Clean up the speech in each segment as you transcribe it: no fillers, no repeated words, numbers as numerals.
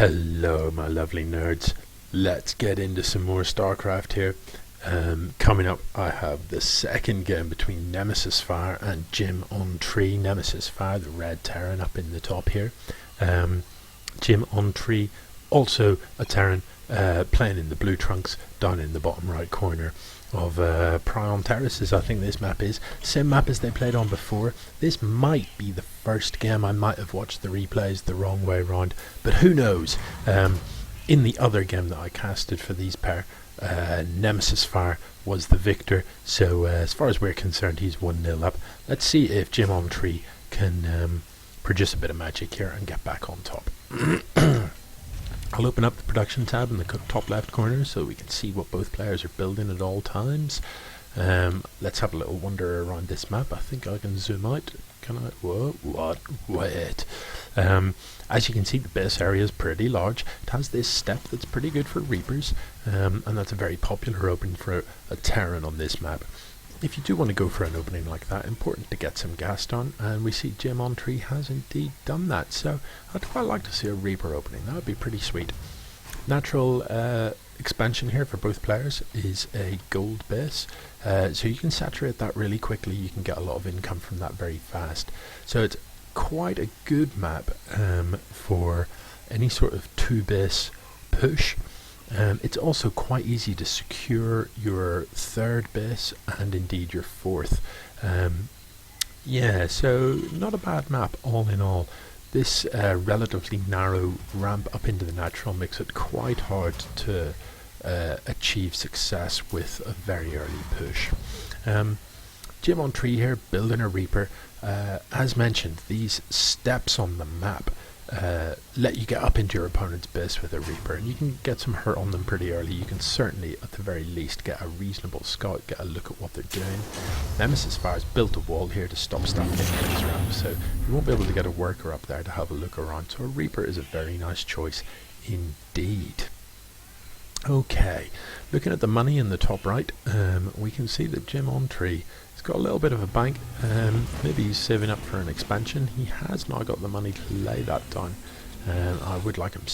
Hello, my lovely nerds. Let's get into some more StarCraft here. Coming up, I have the second game between NemesisFire and JimOntree. NemesisFire, the red Terran up in the top here. JimOntree, also a Terran, playing in the blue trunks down in the bottom right corner of Prion Terraces. I think this map is same map as they played on before. This might be the first game. I might have watched the replays the wrong way around, but who knows. In the other game that I casted for these pair, NemesisFire was the victor, so as far as we're concerned, he's 1-0 up. Let's see if JimOntree can produce a bit of magic here and get back on top. I'll open up the production tab in the top left corner so we can see what both players are building at all times. Let's have a little wander around this map. I think I can zoom out. Can I? Whoa, what? Wait. As you can see, the base area is pretty large. It has this step that's pretty good for Reapers, and that's a very popular opening for a Terran on this map. If you do want to go for an opening like that, important to get some gas done, and we see JimOntree has indeed done that, so I'd quite like to see a Reaper opening. That would be pretty sweet. Natural expansion here for both players is a gold base, so you can saturate that really quickly. You can get a lot of income from that very fast, so it's quite a good map for any sort of two base push. It's also quite easy to secure your third base and indeed your fourth. Yeah, so not a bad map all in all. This relatively narrow ramp up into the natural makes it quite hard to achieve success with a very early push. JimOntree here building a Reaper. As mentioned, these steps on the map let you get up into your opponent's base with a Reaper, and you can get some hurt on them pretty early. You can certainly, at the very least, get a reasonable scout, get a look at what they're doing. NemesisFire's built a wall here to stop stuff getting in this ramp, so you won't be able to get a worker up there to have a look around, so a Reaper is a very nice choice indeed. Okay, looking at the money in the top right, we can see that JimOntree has got a little bit of a bank. Maybe he's saving up for an expansion. He has now got the money to lay that down. I would like him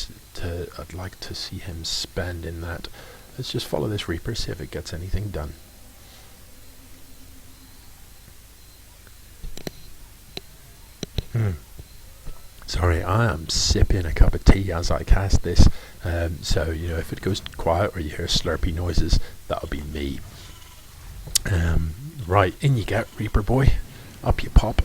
I'd like to see him spend in that. Let's just follow this Reaper, see if it gets anything done. Sorry, I am sipping a cup of tea as I cast this, so you know, if it goes quiet or you hear slurpy noises, that'll be me. Right, in you get, Reaper boy, up you pop.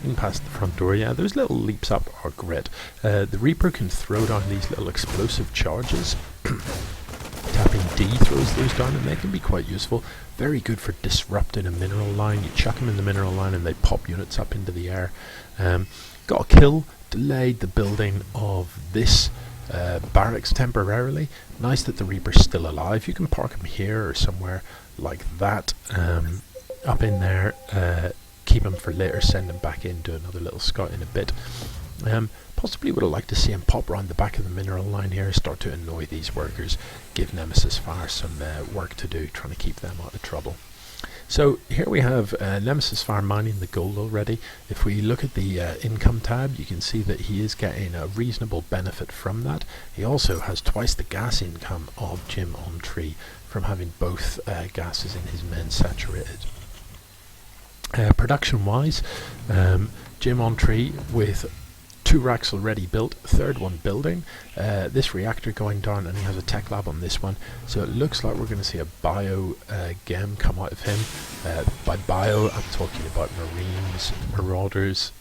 In past the front door, yeah, those little leaps up are great. The Reaper can throw down these little explosive charges. Tapping D throws those down, and they can be quite useful. Very good for disrupting a mineral line. You chuck them in the mineral line and they pop units up into the air. Got a kill, delayed the building of this barracks temporarily. Nice that the Reaper's still alive. You can park him here or somewhere like that, up in there. Keep him for later, send him back in, do another little scout in a bit. Possibly would have liked to see him pop round the back of the mineral line here, start to annoy these workers, give NemesisFire some work to do, trying to keep them out of trouble. So here we have NemesisFire mining the gold already. If we look at the income tab, you can see that he is getting a reasonable benefit from that. He also has twice the gas income of JimOntree from having both gases in his men saturated. Production wise, JimOntree with 2 racks already built, third one building, this reactor going down, and he has a tech lab on this one, so it looks like we're going to see a bio game come out of him. By bio, I'm talking about Marines, Marauders,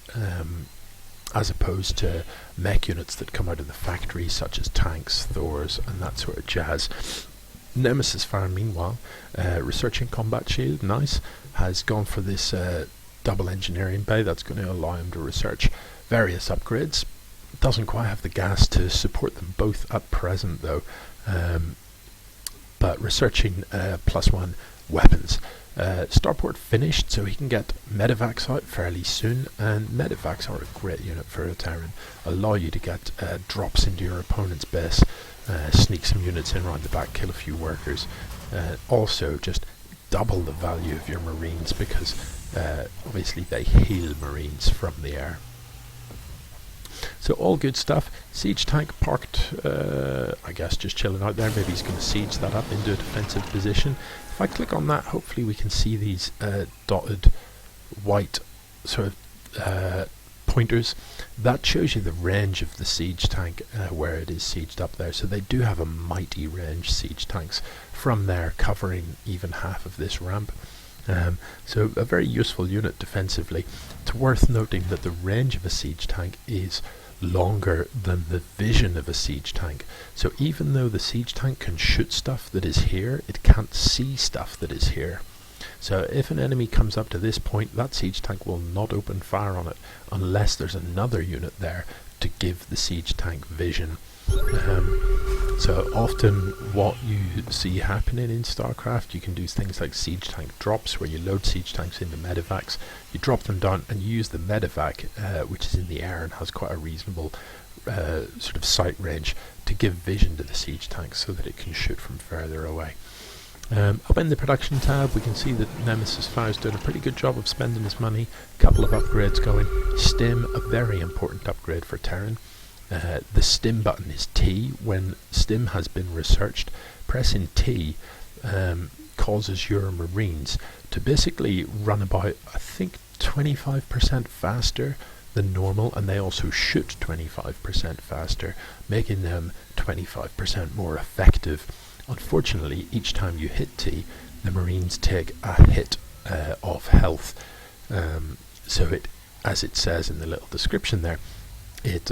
as opposed to mech units that come out of the factory, such as tanks, Thors, and that sort of jazz. NemesisFire, meanwhile, researching combat shield, nice, has gone for this double engineering bay. That's going to allow him to research various upgrades. Doesn't quite have the gas to support them both at present though, but researching +1 weapons. Starport finished, so he can get medevacs out fairly soon, and medevacs are a great unit for a Terran. Allow you to get drops into your opponent's base, sneak some units in around the back, kill a few workers. Also just double the value of your Marines, because obviously they heal Marines from the air. So all good stuff. Siege tank parked, I guess just chilling out there. Maybe he's going to siege that up into a defensive position. If I click on that, hopefully we can see these dotted white sort of pointers. That shows you the range of the siege tank, where it is sieged up there. So they do have a mighty range, siege tanks, from there covering even half of this ramp. So a very useful unit defensively. It's worth noting that the range of a siege tank is longer than the vision of a siege tank. So even though the siege tank can shoot stuff that is here, it can't see stuff that is here. So if an enemy comes up to this point, that siege tank will not open fire on it unless there's another unit there to give the siege tank vision. So often what you see happening in StarCraft, you can do things like siege tank drops, where you load siege tanks into medevacs, you drop them down and you use the medevac, which is in the air and has quite a reasonable sort of sight range, to give vision to the siege tank so that it can shoot from further away. Up in the production tab, we can see that NemesisFire is doing a pretty good job of spending his money. A couple of upgrades going. Stim, a very important upgrade for Terran. The Stim button is T. When Stim has been researched, pressing T causes your Marines to basically run about, I think, 25% faster than normal, and they also shoot 25% faster, making them 25% more effective. Unfortunately, each time you hit T, the Marines take a hit of health. So it, as it says in the little description there, it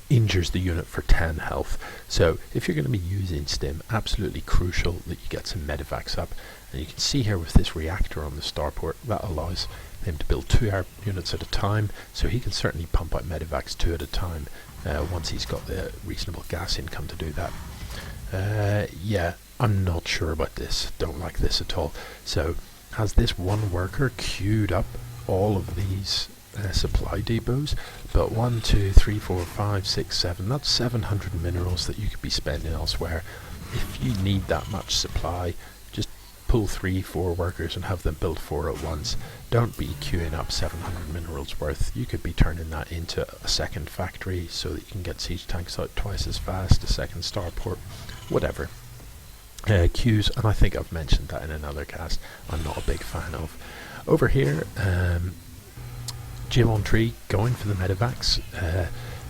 injures the unit for 10 health. So if you're going to be using Stim, absolutely crucial that you get some medevacs up. And you can see here with this reactor on the starport, that allows him to build 2 air units at a time, so he can certainly pump out medevacs 2 at a time once he's got the reasonable gas income to do that. Yeah, I'm not sure about this. Don't like this at all. So has this one worker queued up all of these supply depots? But 1, 2, 3, 4, 5, 6, 7, that's 700 minerals that you could be spending elsewhere. If you need that much supply, just pull 3, 4 workers and have them build 4 at once. Don't be queuing up 700 minerals worth. You could be turning that into a second factory so that you can get siege tanks out twice as fast, a second starport, whatever. Queues, and I think I've mentioned that in another cast, I'm not a big fan of. Over here, JimOntree going for the medevacs,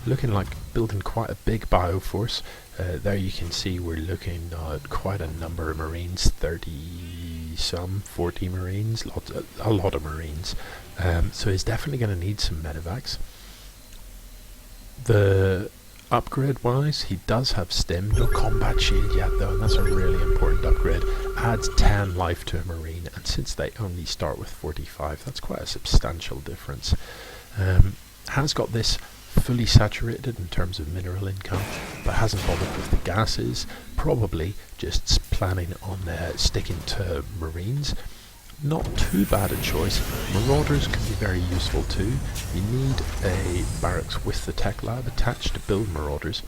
looking like building quite a big bioforce. There you can see we're looking at quite a number of Marines, 30 some, 40 Marines, a lot of Marines. So he's definitely going to need some medevacs. The upgrade wise, he does have Stim, no combat shield yet though, and that's a really important upgrade. Adds 10 life to a Marine, and since they only start with 45, that's quite a substantial difference. Has got this fully saturated in terms of mineral income, but hasn't bothered with the gases, probably just planning on sticking to Marines. Not too bad a choice. Marauders can be very useful too. You need a barracks with the tech lab attached to build Marauders.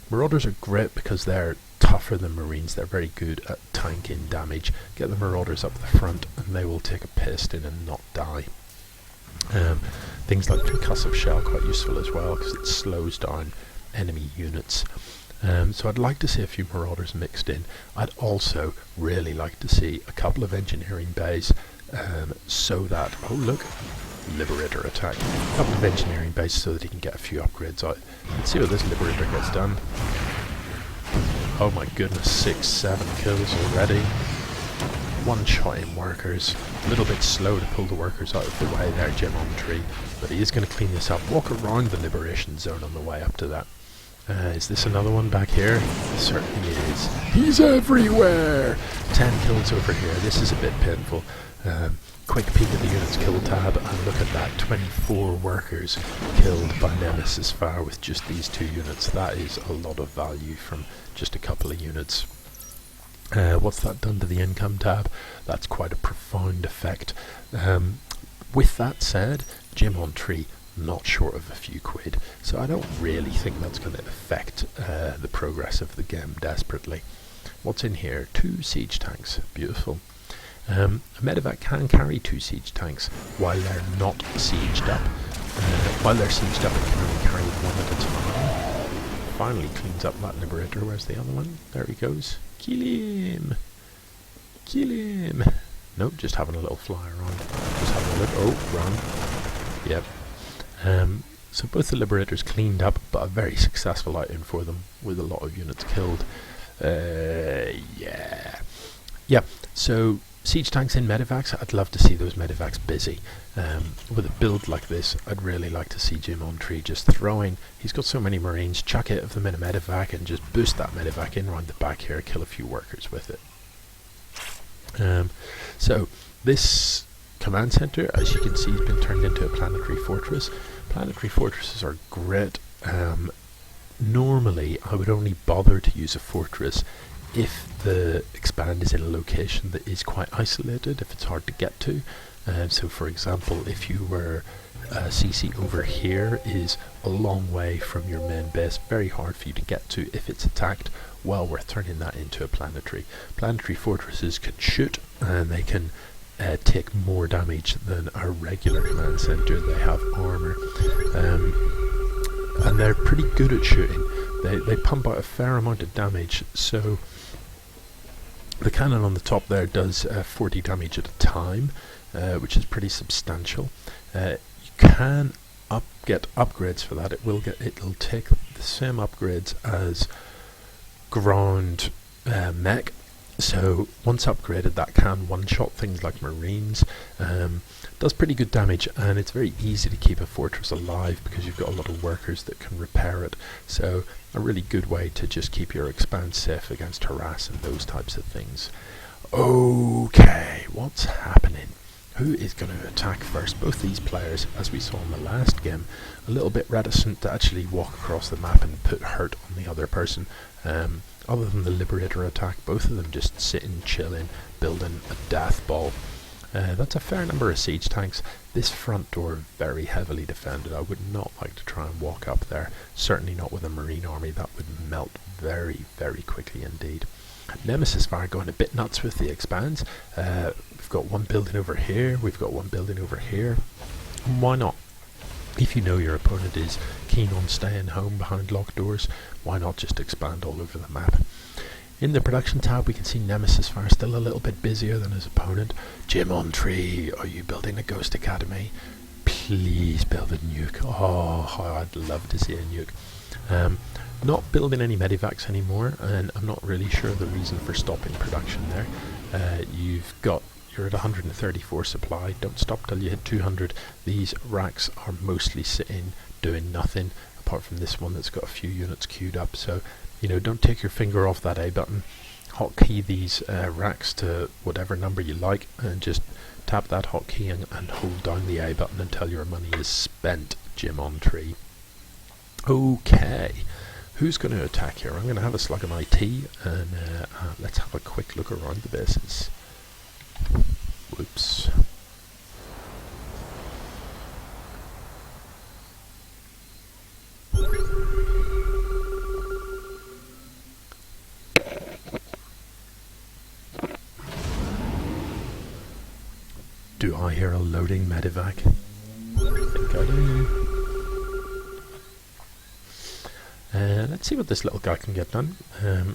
Marauders are great because they're tougher than Marines. They're very good at tanking damage. Get the Marauders up the front and they will take a piston and not die. Things like concussive shell quite useful as well because it slows down enemy units. So I'd like to see a few Marauders mixed in. I'd also really like to see a couple of engineering bays so that, oh look, Liberator attack. A couple of engineering bays so that he can get a few upgrades out. Let's see what this Liberator gets done. Oh my goodness, 6, 7 kills already. One-shotting workers. A little bit slow to pull the workers out of the way there, JimOntree. But he is going to clean this up. Walk around the liberation zone on the way up to that. Is this another one back here? It certainly is. He's everywhere! 10 kills over here. This is a bit painful. Quick peek at the units kill tab and look at that. 24 workers killed by NemesisFire with just these 2 units. That is a lot of value from just a couple of units. What's that done to the income tab? That's quite a profound effect. With that said, JimOntree not short of a few quid, so I don't really think that's going to affect the progress of the game desperately. What's in here? 2 siege tanks. Beautiful. A medevac can carry 2 siege tanks while they're not sieged up. While they're sieged up, it can only carry 1 at a time. finally cleans up that Liberator. Where's the other one? There he goes. Kill him! Kill him! Nope, just having a little fly around. Just having a look. Oh, run. Yep. So both the Liberators cleaned up, but a very successful outing for them, with a lot of units killed. Yeah. Yep, so siege tanks in medevacs, I'd love to see those medevacs busy. With a build like this, I'd really like to see JimOntree just throwing, he's got so many marines, chuck 8 of them in a medevac and just boost that medevac in around the back here, kill a few workers with it. So this command center, as you can see, has been turned into a planetary fortress. Planetary fortresses are great. Normally I would only bother to use a fortress if the expand is in a location that is quite isolated, if it's hard to get to. So for example, if you were CC over here is a long way from your main base, very hard for you to get to if it's attacked, well worth turning that into a planetary. Planetary fortresses can shoot and they can take more damage than a regular command center. They have armor and they're pretty good at shooting. They pump out a fair amount of damage, so the cannon on the top there does 40 damage at a time, which is pretty substantial. You can get upgrades for that. It'll take the same upgrades as ground mech. So once upgraded, that can one-shot things like marines. Does pretty good damage, and it's very easy to keep a fortress alive because you've got a lot of workers that can repair it. So a really good way to just keep your expanse safe against harass and those types of things. Okay, what's happening? Who is going to attack first? Both these players, as we saw in the last game, a little bit reticent to actually walk across the map and put hurt on the other person. Other than the Liberator attack, both of them just sitting, chilling, building a death ball. That's a fair number of siege tanks. This front door very heavily defended. I would not like to try and walk up there. Certainly not with a marine army. That would melt very, very quickly indeed. NemesisFire going a bit nuts with the expands. We've got one building over here. We've got one building over here. And why not? If you know your opponent is keen on staying home behind locked doors, why not just expand all over the map? In the production tab, we can see NemesisFire still a little bit busier than his opponent. JimOntree, are you building a Ghost Academy? Please build a nuke. Oh, I'd love to see a nuke. Not building any medivacs anymore, and I'm not really sure the reason for stopping production there. You're at 134 supply. Don't stop till you hit 200. These racks are mostly sitting doing nothing, apart from this one that's got a few units queued up. So, you know, don't take your finger off that A button. Hotkey these racks to whatever number you like, and just tap that hotkey and hold down the A button until your money is spent. JimOntree. Okay, who's going to attack here? I'm going to have a slug of IT, and let's have a quick look around the bases. Whoops. Do I hear a loading medevac? I think I do. Let's see what this little guy can get done.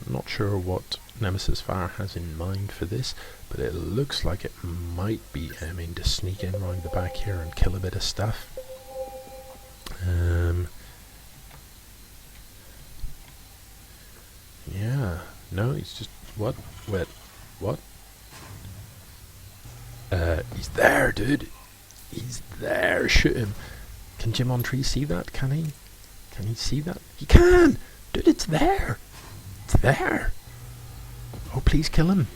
Not sure what NemesisFire has in mind for this, but it looks like it might be aiming to sneak in around the back here and kill a bit of stuff. Yeah, no, he's just, what? Wait, what? He's there, dude. He's there, shoot him. Can JimOntree see that? Can he? Can he see that? He can! Dude, it's there! It's there! Oh, please kill him.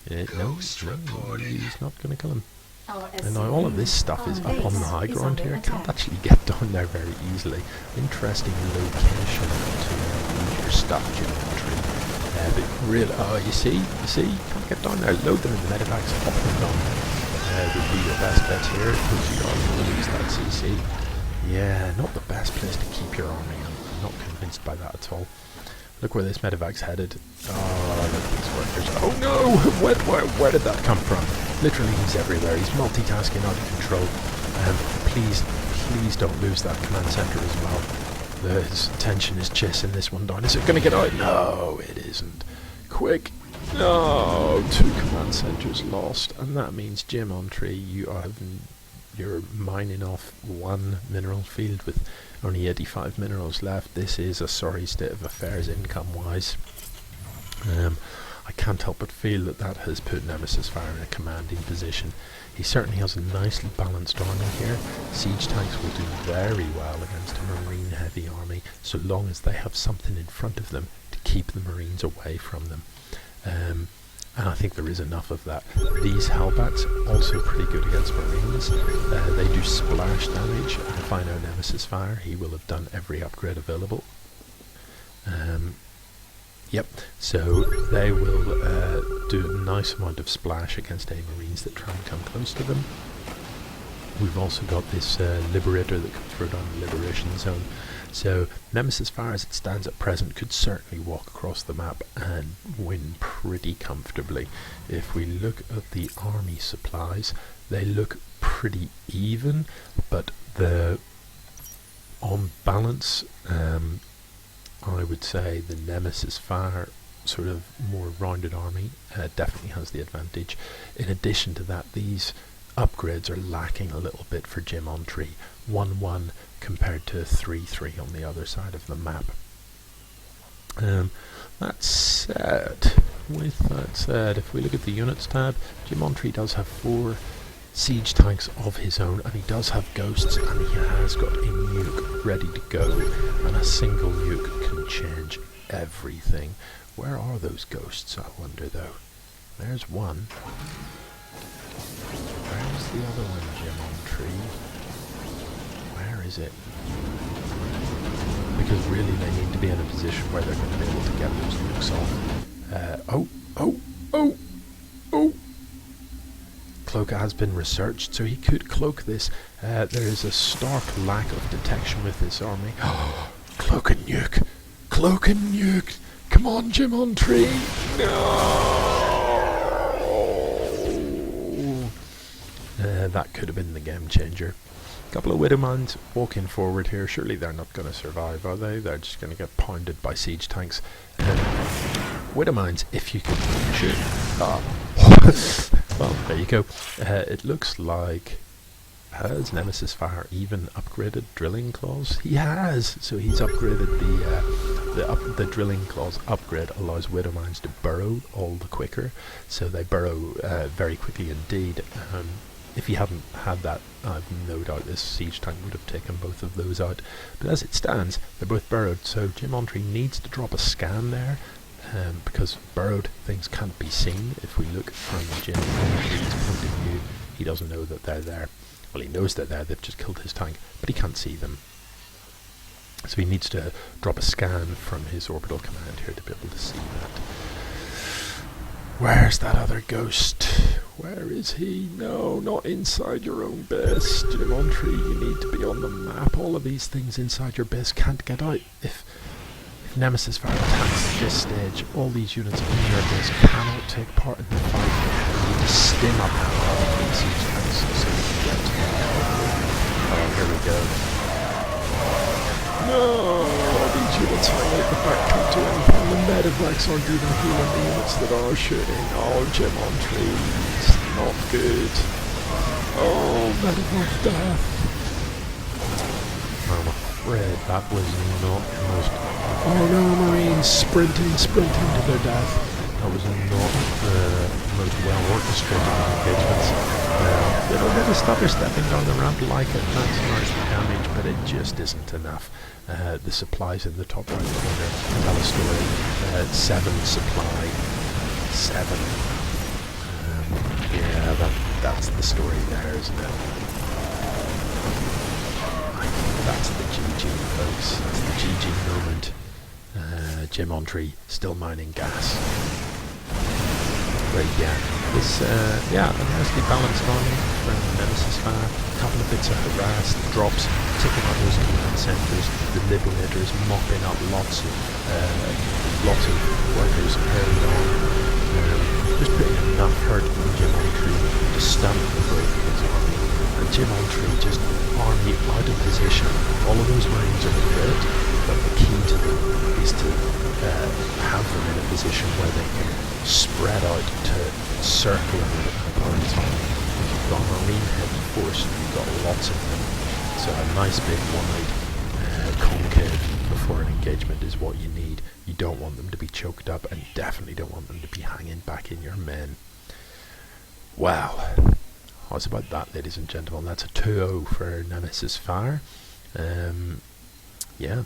No, he's not going to kill him. And now all of this stuff is up on the high ground here. I can't actually get down there very easily. Interesting location to move your stuff, JimOntree. But really, you see, can't get down there. Load them in the medevacs, hop them down. Would be your best bet here, because you are going to lose that CC. Yeah, not the best place to keep your army. I'm not convinced by that at all. Look where this medevac's headed. Oh, look at these workers. Oh no! Where did that come from? Literally, he's everywhere. He's multitasking out of control. Please don't lose that command center as well. His attention is chasing this one down. Is it going to get out? No, it isn't. Quick. No, 2 command centers lost, and that means JimOntree, you're mining off 1 mineral field with only 85 minerals left. This is a sorry state of affairs income-wise. I can't help but feel that has put NemesisFire in a commanding position. He certainly has a nicely balanced army here. Siege tanks will do very well against a marine heavy army, so long as they have something in front of them to keep the marines away from them. And I think there is enough of that. These Hellbats also pretty good against marines. They do splash damage, and if I know NemesisFire, he will have done every upgrade available. Yep, so they will do a nice amount of splash against any marines that try and come close to them. We've also got this Liberator that comes through down the Liberation Zone. So NemesisFire, as it stands at present, could certainly walk across the map and win pretty comfortably. If we look at the army supplies, they look pretty even, but on balance, I would say the NemesisFire sort of more rounded army definitely has the advantage. In addition to that, these upgrades are lacking a little bit for JimOntree. 1-1 compared to 3-3 on the other side of the map. That said, if we look at the units tab, JimOntree does have 4 siege tanks of his own, and he does have ghosts, and he has got a nuke ready to go, and a single nuke can change everything. Where are those ghosts, I wonder though? There's one. Where's the other one, JimOntree? Where is it? Because really they need to be in a position where they're going to be able to get those nukes off. Cloak has been researched, so he could cloak this. There is a stark lack of detection with this army. Cloak and nuke! Cloak and nuke! Come on, JimOntree! No! That could have been the game changer. A couple of Widowmines walking forward here. Surely they're not going to survive, are they? They're just going to get pounded by siege tanks. Widowmines, if you can shoot. Well, there you go. It looks like, has NemesisFire even upgraded drilling claws? He has. So he's upgraded the drilling claws upgrade allows Widowmines to burrow all the quicker. So they burrow very quickly indeed. If he hadn't had that, I've no doubt this siege tank would have taken both of those out. But as it stands, they're both burrowed. So JimOntree needs to drop a scan there. Because burrowed things can't be seen. If we look from JimOntree's point of view, he doesn't know that they're there. Well, he knows they're there, they've just killed his tank, but he can't see them. So he needs to drop a scan from his orbital command here to be able to see that. Where's that other ghost? Where is he? No, not inside your own base. JimOntree, you need to be on the map. All of these things inside your base can't get out. If NemesisFire attacks at this stage, all these units in your base cannot take part in the fight. You need to stim up these siege tanks so you can get to them. Oh, here we go. No! All these units hang out the back, can't do anything. The medevacs aren't even healing the units that are shooting. Oh, JimOntree, it's not good. Oh, medevac death. I'm afraid that was not the most... Oh no, Marines sprinting to their death. That was not the most well orchestrated engagements. They'll stop stepping down the ramp like it, maximize the damage, but it just isn't enough. The supplies in the top right corner tell a story. 7 supply. 7. Yeah, that's the story there, isn't it? I think that's the GG, folks. That's the GG moment. JimOntree still mining gas. But yeah, this a nicely balanced army from NemesisFire. A couple of bits of harass, drops, taking out those command centers. The Liberators mopping up lots of workers carried on. Just putting enough hurt on JimOntree to stamp the break of his army. And JimOntree just army out of position. All of those Marines are dead. but the key to them is to have them in a position where they can spread out to circle an opponent's army. If you've got marine heavy force, you've got lots of them, so a nice big wide concave before an engagement is what you need. You don't want them to be choked up, and definitely don't want them to be hanging back in your men. Wow. How's about that, ladies and gentlemen? That's a 2-0 for NemesisFire. Yeah.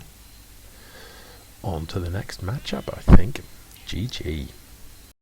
On to the next matchup, I think. GG.